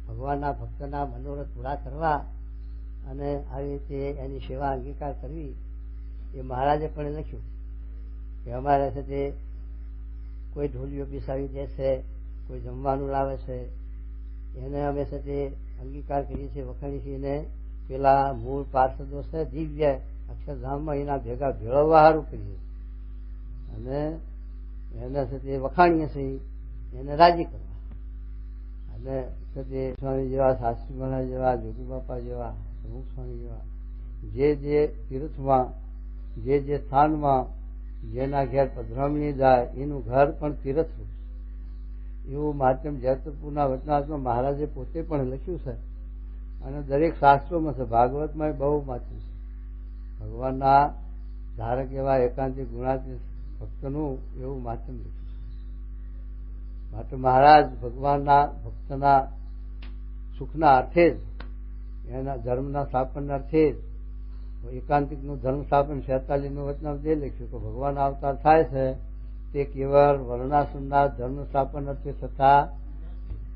ભગવાનના ભક્તના મનોરથ પૂરા કરવા અને આવી રીતે એની સેવા અંગીકાર કરવી એ મહારાજે પણ લખ્યું કે અમારે છે તે કોઈ ઢોલીઓ પીસાવી દે છે, કોઈ જમવાનું લાવે છે, એને અમે છે તે અંગીકાર કરીએ છીએ, વખાણીએ છીએ. એને પેલા મૂળ પાર્ષદો છે દિવ્ય અક્ષરધામમાં એના ભેગા ભેળવવા સારું કરીએ અને એને છે તે વખાણીએ છીએ, એને રાજી કરવા. અને છે તે સ્વામી જેવા, શાસ્ત્રી મહારાજ જેવા, જોગી બાપા જેવા, પ્રમુખ સ્વામી જેવા જે તીર્થમાં જે સ્થાનમાં જેના ઘેર પધરામણી જાય એનું ઘર પણ તીર્થરૂપ એવું માધ્યમ જયતપુરના વચનાથમાં મહારાજે પોતે પણ લખ્યું છે અને દરેક શાસ્ત્રોમાં છે. ભાગવતમાં બહુ માધ્યમ છે. ભગવાનના ધારક એવા એકાંતિક ગુણાતીત ભક્તનું એવું માધ્યમ લખ્યું છે. માટે મહારાજ ભગવાનના ભક્તના સુખના અર્થે જ એના ધર્મના સ્થાપનના અર્થે જ એકાંતિકનું ધર્મ સ્થાપન 46નું વચનામૃત જે લખ્યું કે ભગવાન અવતાર થાય છે તે કેવળ વર્ણાશ્રમના ધર્મ સ્થાપન અર્થે થતા.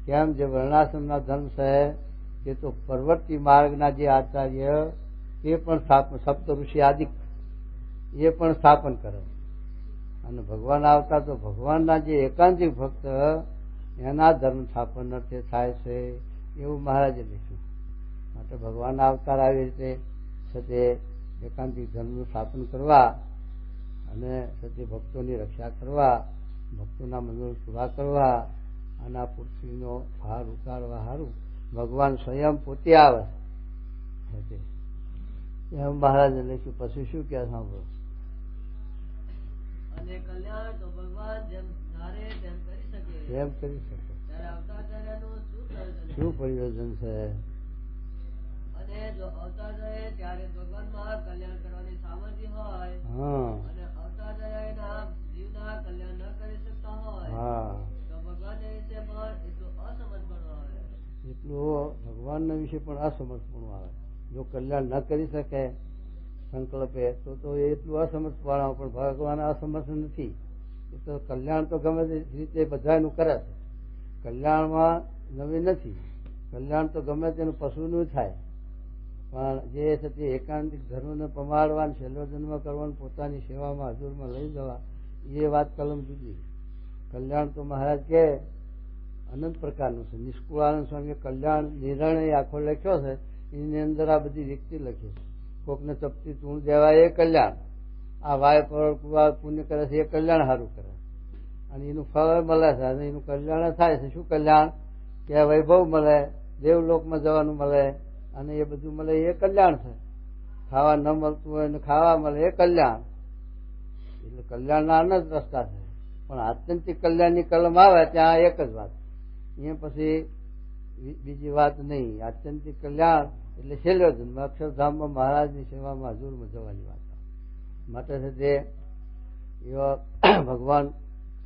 કેમ જે વર્ણાશ્રમના ધર્મ છે તે તો પરવર્તી માર્ગના જે આચાર્ય તે પણ સ્થાપન, સપ્ત ઋષિ આદિક એ પણ સ્થાપન કરે. અને ભગવાન આવતા તો ભગવાનના જે એકાંતિક ભક્ત એના ધર્મ સ્થાપન અર્થે થાય છે એવું મહારાજે લખ્યું. માટે ભગવાનના અવતાર આવી રીતે સતે એકાંતિક ધર્મનું સ્થાપન કરવા અને સતે ભક્તોની રક્ષા કરવા, ભક્તોના મનોરથ પૂરા કરવા અને આ પૃથ્વીનો ભાર ઉતારવા સારું ભગવાન સ્વયં પોતે આવે એમ મહારાજે લખ્યું. પછી શું કે સાંભળો. અને કલ્યાણ તો ભગવાન જેમ ધારે તેમ કરી શકે. ત્યારે અવતારનું શું પ્રયોજન છે? અને જો અવતાર રહે ત્યારે ભગવાનમાં કલ્યાણ કરવાની સામર્થ્ય હોય અને અવતાર રહેના જીવના કલ્યાણ ન કરી શકતા હોય તો ભગવાનને વિશે પણ એટલું અસમર્થપણું આવે. એટલું ભગવાનના વિશે પણ અસમર્થપણું આવે. જો કલ્યાણ ન કરી શકે સંકલ્પે તો એટલું અસમર્થપણ આવે. પણ ભગવાન અસમર્થ નથી. એ તો કલ્યાણ તો ગમે તે રીતે બધાનું કરે છે. કલ્યાણમાં નવી નથી. કલ્યાણ તો ગમે તેનું પશુનું થાય. પણ જે છે તે એકાંતિક ધર્મને પમાડવા, છેલ્લો જન્મ કરવાનું, પોતાની સેવામાં હજુરમાં લઈ જવા એ વાત કલમ જુદી. કલ્યાણ તો મહારાજ કે અનંત પ્રકારનું છે. નિષ્કુળાનંદ સ્વામીએ કલ્યાણ નિર્ણય આખો લખ્યો છે. એની અંદર આ બધી વ્યક્તિ લખી છે. કોકને ચપટી તૂણ દેવાય એ કલ્યાણ, આ વાય પર પુણ્ય કરે છે એ કલ્યાણ સારું કરે અને એનું ફળ મળે છે અને એનું કલ્યાણ થાય છે. શું કલ્યાણ? કે વૈભવ મળે, દેવલોકમાં જવાનું મળે અને એ બધું મળે એ કલ્યાણ છે. ખાવા ન મળતું હોય ને ખાવા મળે એ કલ્યાણ. એટલે કલ્યાણના અનંત રસ્તા છે. પણ આત્યંતિક કલ્યાણની કલમ આવે ત્યાં એક જ વાત, અહીંયા પછી બીજી વાત નહીં. આત્યંતિક કલ્યાણ એટલે છેલ્લો જન્મ અક્ષરધામમાં મહારાજની સેવામાં હજુરમાં જવાની વાત. માટે છે તે એવા ભગવાન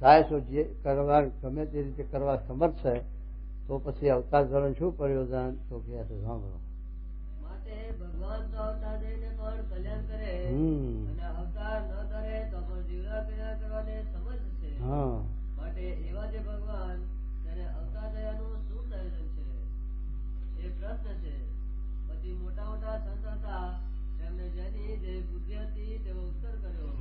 સાયસો જે કરવા ગમે તે રીતે કરવા સમર્થ છે તો પછી અવતાર ધોરણ શું પ્રયોજન? તો કે સાંભળો. માટે ભગવાન તો અવતાર દઈને પણ કલ્યાણ કરે અને અવતાર ન કરે તો પણ જીવના કલ્યાણ કરવાને સમજ છે. માટે એવા જે ભગવાન તેને અવતાર દયાનું શું પ્રયોજન છે એ પ્રશ્ન છે. પછી મોટા સંત હતા તેમને જેની જે બુદ્ધિ હતી તેવો ઉત્તર કર્યો.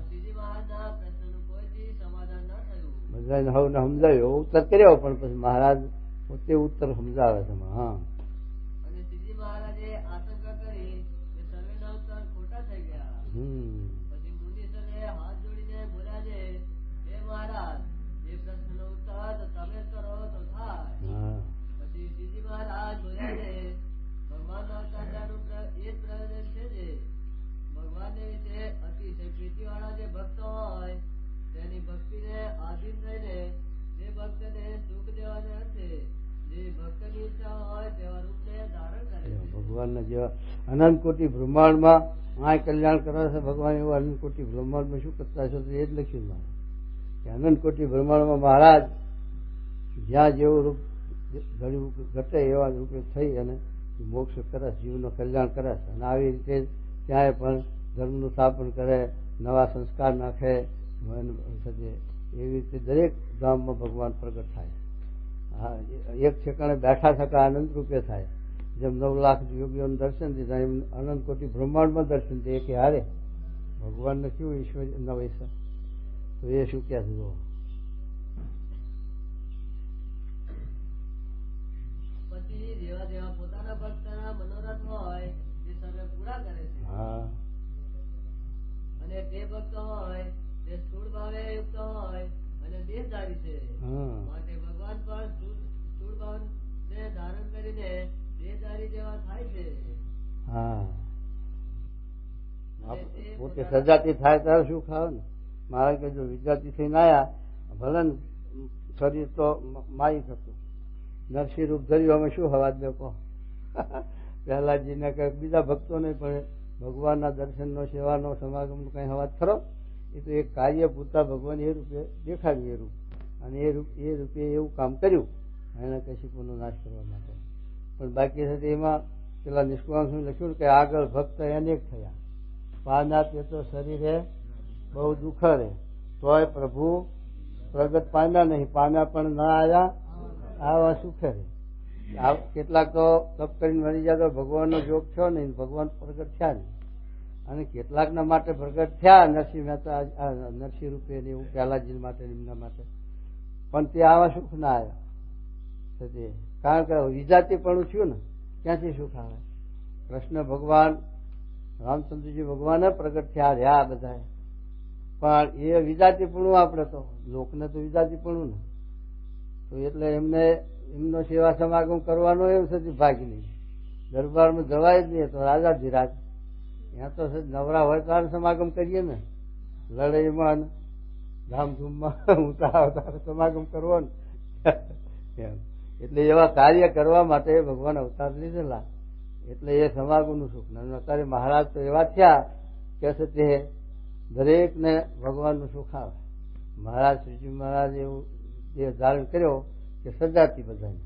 શ્રીજી મહારાજના પ્રશ્નનું કોઈથી સમાધાન ન થયું. બધાને હવે સમજાવ્યો ઉત્તર કર્યો પણ પછી મહારાજ પોતે ઉત્તર સમજાવે છે. અને શ્રીજી મહારાજે આશંકા કરી કે સર્વેના ઉત્તર ખોટા થઈ ગયા. પછી મુનિસરે હાથ જોડીને બોલ્યા છે, હે મહારાજ એ પ્રશ્નનો ઉત્તર તમે કરો તો થાય. પછી શ્રીજી મહારાજ બોલ્યા છે, ભગવાનના અવતારનું એ જ પ્રયોજન છે જે ભગવાનને વિશે અતિશય પ્રીતિવાળા જે ભક્ત હોય તેની ભક્તિને ભગવાનના જેવા અનંત કોટી બ્રહ્માંડમાં આ કલ્યાણ કરે છે ભગવાન, એવું અનંત કોટી બ્રહ્માંડમાં શું કરતા છો? એ જ લખ્યું મારે કે અનંત કોટી બ્રહ્માંડમાં મહારાજ જ્યાં જેવું રૂપ ઘડ્યું ઘટે એવા રૂપે થઈ અને મોક્ષ કરે, જીવનું કલ્યાણ કરે છે. અને આવી રીતે ત્યાંય પણ ધર્મનું સ્થાપન કરે, નવા સંસ્કાર નાખે, એવી રીતે દરેક ધામમાં ભગવાન પ્રગટ થાય. એક ઠેકાણે બેઠા થતા અનંત રૂપે થાય. જેમ 9 લાખ યોગીઓનું દર્શન દીધા એમ અનંત કોટી બ્રહ્માંડમાં દર્શન દે કે હારે ભગવાનને કેવું ઈશ્વર ન વૈસા. તો એ શું ક્યાં જુઓ પછી જેવા જેવા પોતાના ભક્તના મનોરથ હોય તે સર્વે પૂરા કરે છે. હા, અને તે ભક્ત હોય તે સ્થૂળ ભાવે યુક્ત હોય અને દેહધારી છે. માટે ભગવાન પણ સ્થૂળ ભાવને ધારણ કરીને દેહધારી જેવા થાય છે. હા, પોતે સજાતી થાય ત્યારે શું ખાવે ને. મારે કે જો વિજાતી થઈને આવ્યા ભલે ને શરીર તો માયિક હતું, નરસિંહ રૂપ ધર્યું, અમે શું હવા દે કહો. પ્રહલાદજીને કંઈક બીજા ભક્તો નહીં, પણ ભગવાનના દર્શનનો, સેવાનો, સમાગમનો કઈ હવાજ ખરો? એ તો એક કાર્ય પૂરતા ભગવાન એ રૂપે દેખાડ્યું એ રૂપ, અને એ રૂપે એવું કામ કર્યું એને કશીકોનો નાશ કરવા માટે. પણ બાકી સાથે એમાં પેલા નિષ્કામ લખ્યું કે આગળ ભક્ત અનેક થયા, પાના તે તો શરીરે બહુ દુઃખ રે, તોય પ્રભુ પ્રગટ પામ્યા નહીં, પામ્યા પણ ના આવ્યા આવા સુખે રે. કેટલાક તો તપ કરીને મરી જાય તો ભગવાનનો જોગ થયો નહીં, ભગવાન પ્રગટ થયા નહીં. અને કેટલાકના માટે પ્રગટ થયા નરસિંહ મહેતા, નરસિંહ રૂપે એવું પ્રહલાદજી માટે, એમના માટે, પણ તે આવા સુખ ના આવ્યા. કારણ કે વિજાતી પણ થયું ને, ક્યાંથી સુખ આવે? કૃષ્ણ ભગવાન, રામચંદ્રજી ભગવાન પ્રગટ થયા રહ્યા બધા, પણ એ વિજાતીપણું આપણે તો લોકને તો વિજાતીપણું ને, તો એટલે એમનો સેવા સમાગમ કરવાનો એમ સજી ભાગ નહીં. દરબારમાં જવાય જ નહીં, તો રાજાધીરાજ ત્યાં તો નવરા હોય ત્યારે સમાગમ કરીએ ને, લડાઈમાં ધામધૂમમાં ઉતાર સમાગમ કરવો ને. એટલે એવા કાર્ય કરવા માટે ભગવાન અવતાર લીધેલા, એટલે એ સમાગમનું સુખ. અત્યારે મહારાજ તો એવા થયા કે છે તે દરેકને ભગવાનનું સુખ આવે. મહારાજ શ્રીજી મહારાજ એવું એ ધારણ કર્યો કે સજાતી બધાને,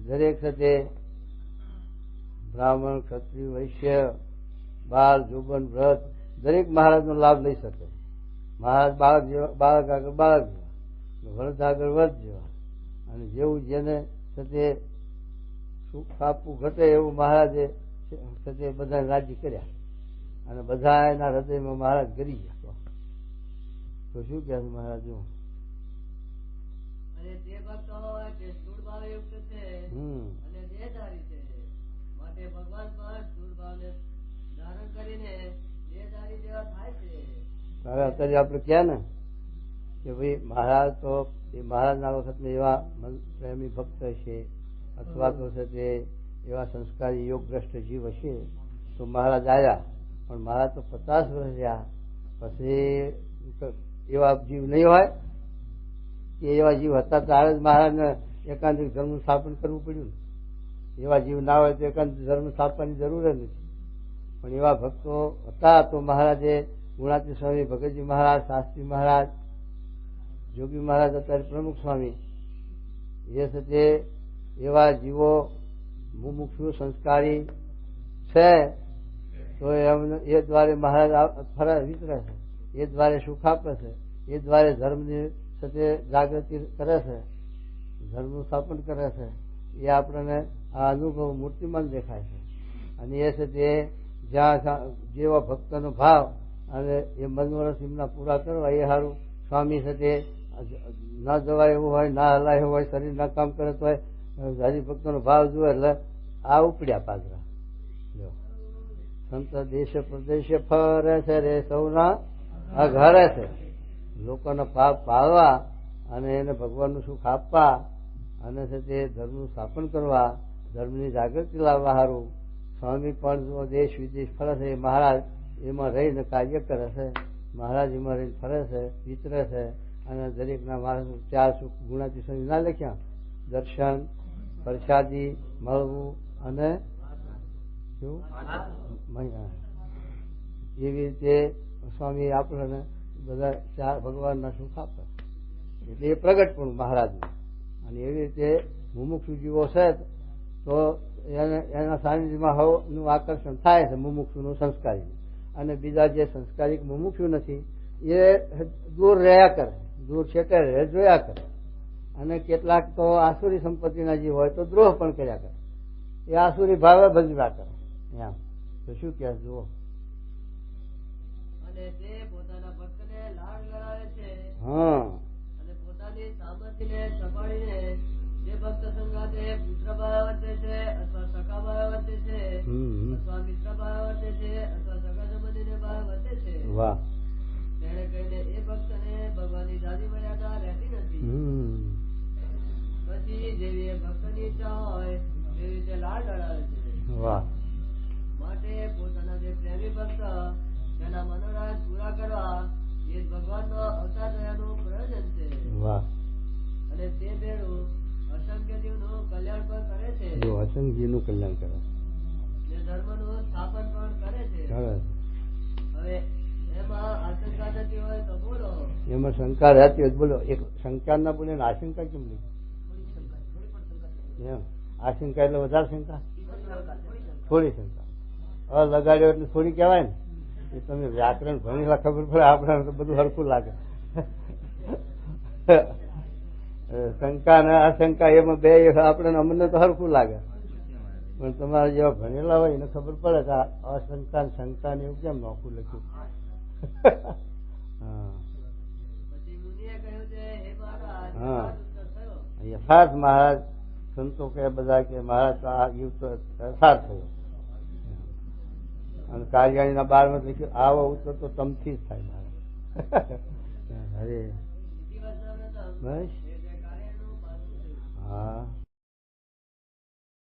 દરેક સાથે બ્રાહ્મણ, ક્ષત્રિય, વૈશ્ય, બાળ, જોબન, વ્રત દરેક મહારાજનો લાભ લઈ શકે. મહારાજ બાળક જેવા, બાળક આગળ બાળક જેવા, વ્રત આગળ વ્રત જેવા, અને જેવું જેને સાથે સુખ આપવું ઘટે એવું મહારાજે સાથે બધા રાજી કર્યા, અને બધા એના હૃદયમાં મહારાજ ગરી ગયા. તો શું કહે છે મહારાજ? અને તે ભક્ત હોય તે સ્થૂળ ભાવે યુક્ત છે અને દેહધારી છે. માટે ભગવાન પણ સ્થૂળ ભાવને ધારણ કરીને દેહધારી જેવા થાય છે. હવે અત્યારે આપણે ક્યાં ને કે ભાઈ મહારાજ તો એ મહારાજના વખતમાં એવા પ્રેમી ભક્ત હશે, અથવા તો છે તે એવા સંસ્કારી યોગભ્રષ્ટ જીવ હશે, તો મહારાજ આવ્યા. પણ મહારાજ તો 50 વર્ષ રહ્યા, પછી એવા જીવ નહીં હોય કે એવા જીવ હતા ત્યારે જ મહારાજને એકાંતિક ધર્મનું સ્થાપન કરવું પડ્યું ને. એવા જીવ ના હોય તો એકાંતિક ધર્મ સ્થાપવાની જરૂર જ નથી. પણ એવા ભક્તો હતા તો મહારાજે ગુણાતી સ્વામી, ભગતજી મહારાજ, શાસ્ત્રી મહારાજ, જોગી મહારાજ, અત્યારે પ્રમુખ સ્વામી, એ સાથે એવા જીવો મુમુક્ષુ સંસ્કારી છે, તો એ દ્વારે મહારાજ વિતરે છે, એ દ્વારે સુખ આપે છે, એ દ્વારે ધર્મની સાથે જાગૃતિ કરે છે, ધર્મનું સ્થાપન કરે છે. એ આપણને આ અનુભવ મૂર્તિમાન દેખાય છે. અને એ છે તે જ્યાં જેવા ભક્તનો ભાવ અને એ મનોરથ એમના પૂરા કરવા એ સારું સ્વામી સાથે ના જવાય એવું હોય, ના હલાય એવું હોય, શરીર ના કામ કરે તો હરિભક્તોનો ભાવ જુએ એટલે આ ઉપડ્યા પાદરા. સંત દેશ પ્રદેશે ફરે છે રે સૌના આ ઘરે છે. લોકોનો પાપ પાળવા અને એને ભગવાનનું સુખ આપવા અને છે તે ધર્મનું સ્થાપન કરવા, ધર્મની જાગૃતિ લાવવા સારું સ્વામી પણ દેશ વિદેશ ફરે છે. મહારાજ એમાં રહીને કાર્ય કરે છે, મહારાજ એમાં રહીને ફરે છે, વિતરે છે. અને દરેકના માણસ 4 સુખ ગુણાતી સ્વામી ના લખ્યા: દર્શન, પ્રસાદી મળવું અને કેવું એવી રીતે સ્વામી આપણને બધા ચાર ભગવાનના સુખ આપે એટલે એ પ્રગટ પણ મહારાજનું. અને એવી રીતે મુમુક્ષુ જીવો છે તો એના સાનિધ્યમાં હવનું આકર્ષણ થાય છે મુમુક્ષુનું સંસ્કારી. અને બીજા જે સંસ્કારિક મુમુક્ષુ નથી એ દૂર રહ્યા કરે, દૂર છેટે રહે જોયા કરે. અને કેટલાક તો આસુરી સંપત્તિના જીવ હોય તો દ્રોહ પણ કર્યા કરે, એ આસુરી ભાવે ભજવ્યા કરે. એમ તો શું કહે જુઓ. અને તે પોતાના ભક્તને લાડ લડાવે છે. હા, અને પોતાની સામર્થ્યને સપાડીને જે ભક્ત સંગાતે પુત્ર ભાવે વર્તે છે અથવા સખા ભાવે વર્તે છે અથવા મિત્ર ભાવે વર્તે છે અથવા સગા સંબંધીને ભાવે વર્તે છે, વાહ, તેને કહીને એ ભક્તને ભગવાનની જાદી મર્યાદા રહેતી નથી. પછી જેવી એ ભક્તની ઈચ્છા હોય તેવી રીતે લાડ લડાવે છે. વાહ. માટે પોતાના જે પ્રેમી ભક્ત તેના મનોરથ પૂરા કરવા એ જ ભગવાનનો અવતાર થયાનું પ્રયોજન છે. વાહ. અને તે ભેળું અસંખ્ય જીવનું કલ્યાણ પણ કરે છે. જો અસંખ્યનું કલ્યાણ કરે, ને ધર્મનું સ્થાપન પણ કરે છે. હવે એમાં આશંકા થતી હોય તો બોલો. એમાં શંકા રહેતી હોય બોલો. એક શંકા ના બોલે આશંકા કેમ લીધી? એમ આશંકા એટલે વધારે શંકા, થોડી શંકા. હવે લગાડ્યો એટલે થોડી કહેવાય ને. એ તમે વ્યાકરણ ભણેલા ખબર પડે, આપણે તો બધું હરખું લાગે. શંકા ને આશંકા એમાં બે આપણે અમને તો હરખું લાગે, પણ તમારે જેવા ભણેલા હોય એને ખબર પડે કે અશંકા ને શંકા ને એવું કેમ નોખું લખ્યું. પછી મુનિએ કહ્યું છે, હે મહારાજ, હા. ઉત્તર થયો. યથાર્થ મહારાજ સંતો કે બધા કે મહારાજ આ યુગ તો યથાર્થ થયો. અને કાર્યાણીના 12 માં લખ્યું આવો ઉત્તર તો તમથી જ થાય મહારાજ. અરે વિધિવત સર્વપ્રથમ બસ